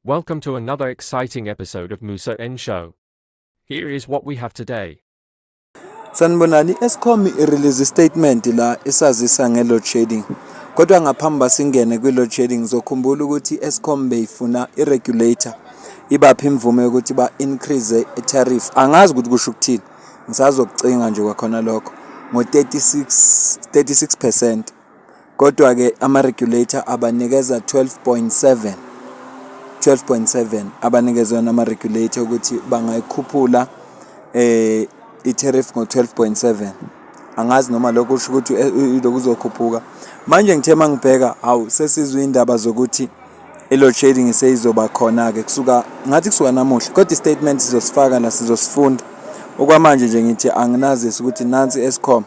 Welcome to another exciting episode of Musa N Show. Here is what we have today. Sanibonani, Eskom i-release statement la isazisa nge-load shedding. Kodwa ngaphambi singene kwi-load shedding ngizokhumbula ukuthi Eskom beyifuna i-regulator ibapha imvume yokuthi ba-increase i-tariff. Angazi ukuthi kusho ukuthini. Ngisazokucinga nje kwakhona lokho ngo-36%. Kodwa ke ama-regulator abanikeza 12.7 abanikeza yona ama-regulator ukuthi bangayikhuphula i-tariff ngo-12.7. Angazi noma lokho kusho ukuthi lokhu kuzokhuphuka. Manje ngithe mangibheka sesizwe indaba zokuthi i-load shedding seyizoba khona ke kusuka namuhla. Kodwa i-statement sizosifaka la sizosifunda. Okwamanje nje ngithi anginazisi ukuthi nansi Eskom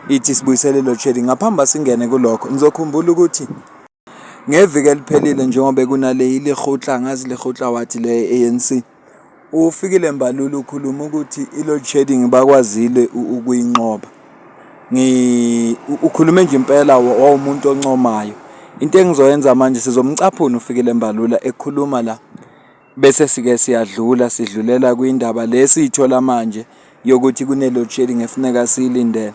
ithi sibuyisele i-load shedding. Ngaphambi singene kulokho ngizokhumbula ukuthi ngeviki eliphelile njengoba kunale ilehotla ngazi lehotla wathi le ANC ufikile Mbalulu ukhuluma ukuthi i-load shedding bakwazile ukuyinqoba. Ukhulume nje impela wawumuntu oncomayo. Into engizoyenza manje sizomcaphuna ufikile Mbalula ekhuluma la bese sike sidlulela kwindaba lesithola manje yokuthi kune-load shedding efuneka siyilindele.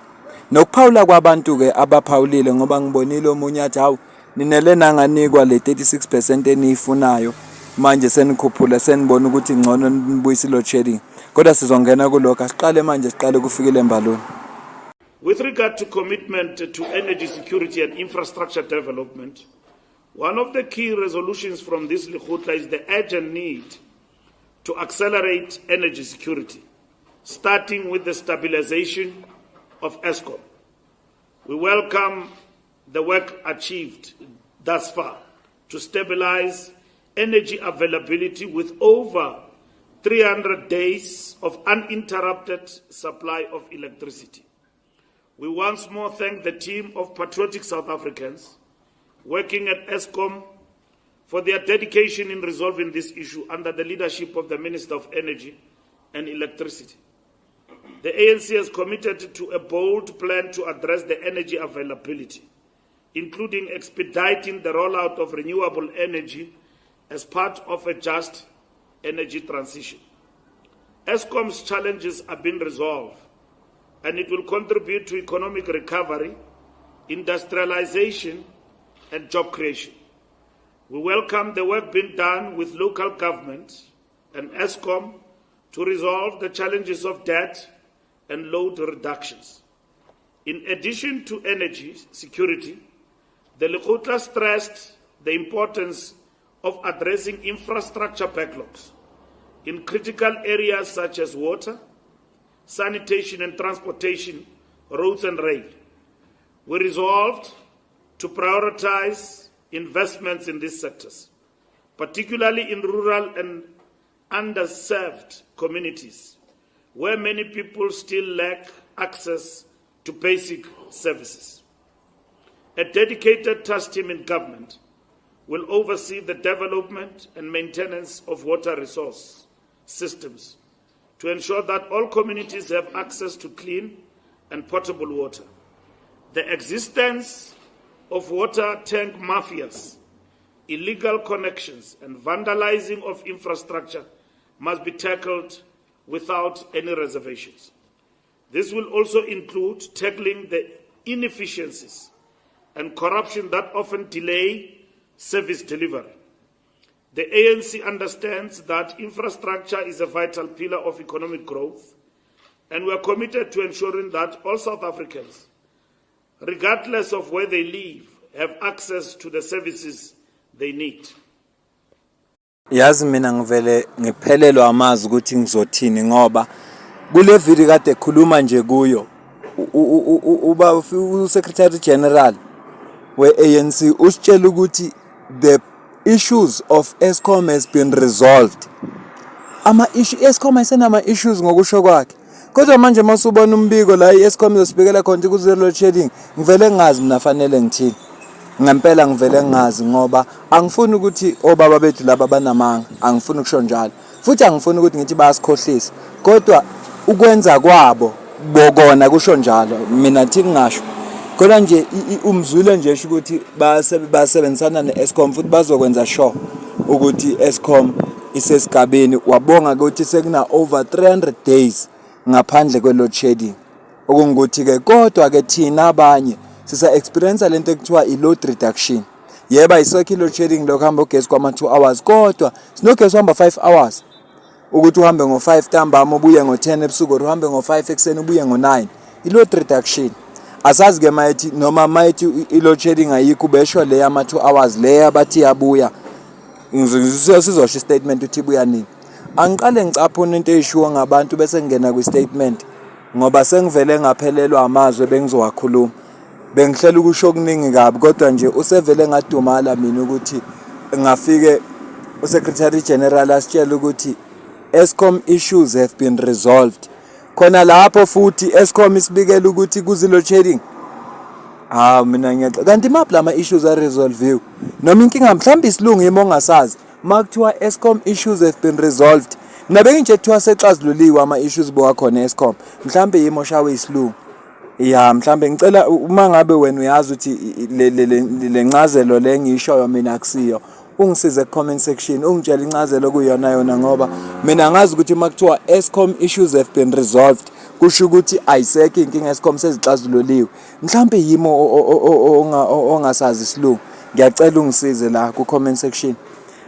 Nokuphawula kwabantu ke abaphawulile ngoba ngibonile omunye athi ninele nanganikwa le 36% eniyifunayo manje senikhuphula senibona ukuthi ngcono nibuyise i-load shedding. Kodwa sizongena kulokho asiqale manje siqale kufikile Mbalula. With regard to commitment to energy security and infrastructure development, one of the key resolutions from this Lekgotla is the urgent need to accelerate energy security, starting with the stabilization of Eskom. We welcome the work achieved thus far to stabilize energy availability with over 300 days of uninterrupted supply of electricity. We once more thank the team of patriotic South Africans working at Eskom for their dedication in resolving this issue under the leadership of the Minister of Energy and Electricity. The ANC has committed to a bold plan to address the energy availability, including expediting the rollout of renewable energy as part of a just energy transition. Eskom's challenges are being resolved, and it will contribute to economic recovery, industrialization, and job creation. We welcome the work being done with local government and Eskom to resolve the challenges of debt and load reductions. In addition to energy security, the Lekgotla stressed the importance of addressing infrastructure backlogs in critical areas such as water, sanitation and transportation, roads and rail. We resolved to prioritize investments in these sectors, particularly in rural and underserved communities, where many people still lack access to basic services. A dedicated task team in government will oversee the development and maintenance of water resource systems to ensure that all communities have access to clean and potable water. The existence of water tank mafias, illegal connections, and vandalizing of infrastructure must be tackled without any reservations. This will also include tackling the inefficiencies and corruption that often delay service delivery. The ANC understands that infrastructure is a vital pillar of economic growth, and we are committed to ensuring that all South Africans, regardless of where they live, have access to the services they need. Yazi mina ngivele ngiphelelwa amazi ukuthi ngizothini ngoba kule video kade ekhuluma nje kuyo uba uSecretary General we-ANC usitshela ukuthi the issues of Eskom has been resolved. Eskom ayisenama issues ngokusho kwakhe. Kodwa manje masubona umbiko la iEskom izosibekela khona ku-load shedding ngivele ngazi mina fanele ngithini. Ngempela ngivele ngazi ngoba angifuni ukuthi obaba bethu laba banamanga, angifuni ukusho njalo. Futhi angifuni ukuthi ngithi bayasikhohlisa. Kodwa ukwenza kwabo bokona kusho njalo mina thi ngisho khona nje umzwile nje esho ukuthi basebenzisana ne-Eskom futhi bazokwenza sure ukuthi Eskom isesigabeni. Wabonga ukuthi sekuna over 300 days ngaphandle kwe-load shedding, okungukuthi ke kodwa ke thina abanye sisa experience lento ekuthiwa i-load reduction. Yebo ayisekho i-load shedding lokho hamba ugesi kwama 2 hours, kodwa sinogesi hamba 5 hours, ukuthi uhambe ngo-5 ntambama ubuye ngo-10 ebusuku, or uhambe ngo-5 ekuseni ubuye ngo-9. I-load reduction asazi ke mayithi noma mayithi i-load shedding ayikho besho le yama 2 hours le abathi yabuya, sizosho i-statement uthi ibuya nini. Angiqale ngicaphuna into eyishuwa ngabantu bese ngena kwi-statement, ngoba sengivele ngaphelelwa amazwe bengizowakhuluma. Bengihlela ukusho okuningi kabi, kodwa nje usevele ngadumala mina ukuthi ngafike uSecretary General asitshela ukuthi Eskom issues have been resolved. Khona lapho futhi Eskom isibikela ukuthi kuzi-load shedding. Mina ngiyaxa kanti maphi lama issues are resolve noma inkinga mhlawumbe isilungu yimo ongasazi makuthiwa Eskom issues have been resolved. Mina benginje kuthiwa sexazululiwe ama issues bowakhona Eskom, mhlawumbe yimo shawe isilungu. Ya mhlawumbe ngicela uma ngabe wena uyazi ukuthi le ncazelo le ngishoyo mina akusiyo, ungisize ku-comment section ungitshela incazelo kuyona ngoba mina ngazi ukuthi makuthiwa Eskom issues have been resolved kusho ukuthi ayisekho inkinga Eskom sezixazululiwe. Mhlawumbe yimo ongasazi isilungu, ngiyacela ungisize la ku-comment section.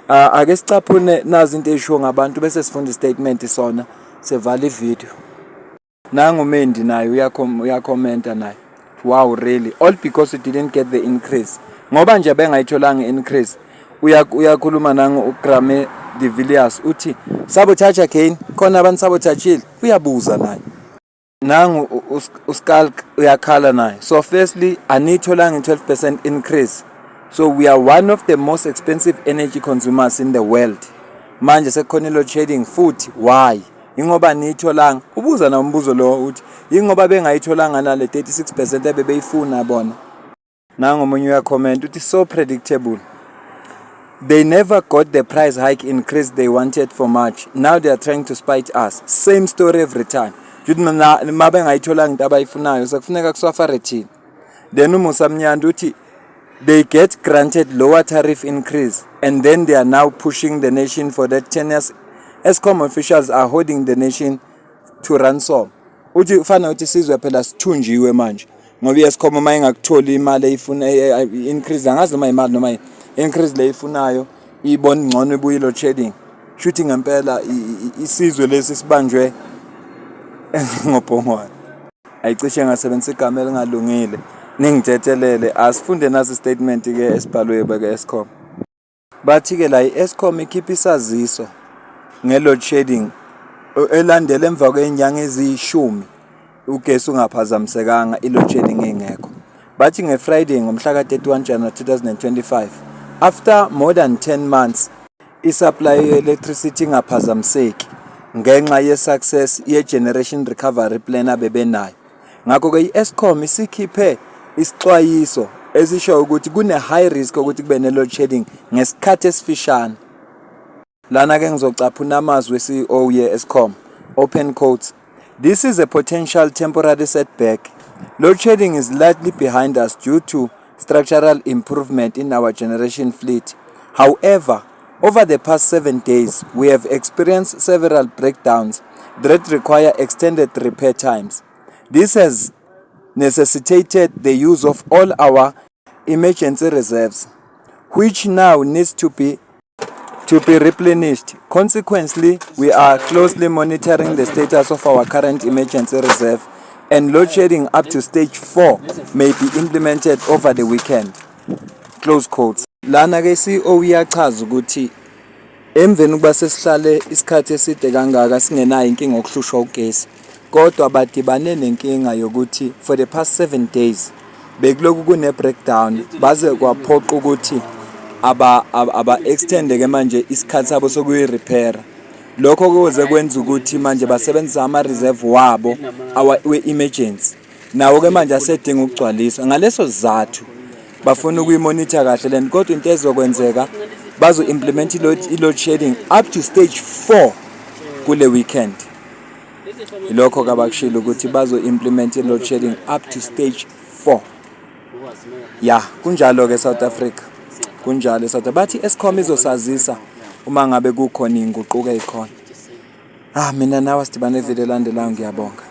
Ake sicaphune nazi into eyisho ngabantu bese sifunda i-statement sona sevala i-video. Nangu Mendi naye uyakhomenta naye, wow really, all because you didn't get the increase. Ngoba nje bengayitholanga increase, uyakhuluma nangu uGrame de Villiers uthi sabotage again, khona abantu sabotagile, uyabuza naye. Nangu uSkalk uyakhala naye. So firstly, anitholanga 12% increase, so we are one of the most expensive energy consumers in the world. Manje sekukhona i-load shedding futhi why? Ingoba nitholanga, ubuza na umbuzo lo uthi ingoba bengayitholanga nale 36% ebebeyifuna bona. Nangu omunye uyacomment uthi so predictable. They never got the price hike increase they wanted for March. Now they are trying to spite us. Same story every time. Juthi ma bengayitholanga into abayifunayo sekufuneka kuswafare thina. Then uMusa Mnyanda uthi they get granted lower tariff increase and then they are now pushing the nation for that 10 years. Eskom officials are holding the nation to ransom. Uthi ufana uthi sizwe phela sithunjiwe manje ngoba iEskom uma ingakutholi imali eyifuna increase, angazi noma imali noma increase leyifunayo ibona ngcono ibuye load shedding. Shuthi ngempela isizwe lesi sibanjwe ngobhongwane. Ayicishe ngasebenzisa igama elingalungile, ningithethelele. Asifunde nasi statement ke esibhalwe beke Eskom. Bathi ke la iEskom ikhipha isaziso nge-load shedding elandela emva kwenyanga eziyishumi ugesi ungaphazamisekanga, i-load shedding ingekho. Bathi ngeFriday ngomhla ka-31 January 2025, after more than 10 months i-supply ye-electricity ingaphazamiseki ngenxa ye-success ye-generation recovery plan abebenayo. Ngakho ke iEskom isikhiphe isixwayiso esisho ukuthi kune-high risk ukuthi kube ne-load shedding ngesikhathi esifishane. Lana ke ngizocaphuna amazwi we-CEO ye-Eskom, open quotes. This is a potential temporary setback. Load shedding is likely behind us due to structural improvement in our generation fleet. However, over the past 7 days, we have experienced several breakdowns that require extended repair times. This has necessitated the use of all our emergency reserves, which now needs to be replenished. Consequently, we are closely monitoring the status of our current emergency reserve, and load shedding up to stage 4 may be implemented over the weekend. Close quotes. Lana ke CEO uyachaza ukuthi emveni kuba sesihlale isikhathi eside kangaka singenayo inkinga okuhlushwa ugesi, kodwa badibane nenkinga yokuthi for the past 7 days bekuloku kune breakdown, baze kwaphoqa ukuthi aba extend ke manje isikhathi sabo sokuyi repair. Lokho kuze kwenza ukuthi manje basebenzisa ama reserve wabo we emergency. Nawo ke manje asedinga ukugcwaliswa. Ngaleso sizathu bafuna ukuyimonitor kahle lento, kodwa into ezokwenzeka bazo implement i-load shedding up to stage 4 kule weekend. Ilokho kabakushilo ukuthi bazo implement i-load shedding up to stage 4 ya kunjalo ke South Africa kunjalo South bathi Eskom izosazisa uma ngabe kukhona inguquko ezikhona mina nawe sidibane evideo landelayo ngiyabonga.